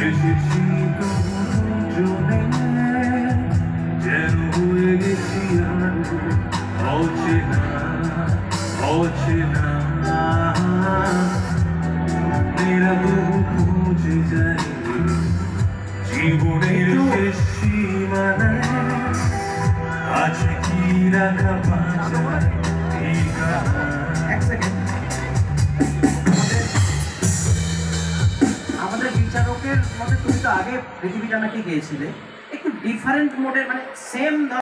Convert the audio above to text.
এসেছি জনে যেন হয়ে গেছি আর অচেনা অচেনা মেরা তবু খুঁজে যায় জীবনের শেষ সীমানায় আছে কি রাখা পাঁচায় আমাদের বিচারকের মতে তুমি তো আগে পৃথিবী জানাকে গিয়েছিলে একটু ডিফারেন্ট মোডের মানে সেম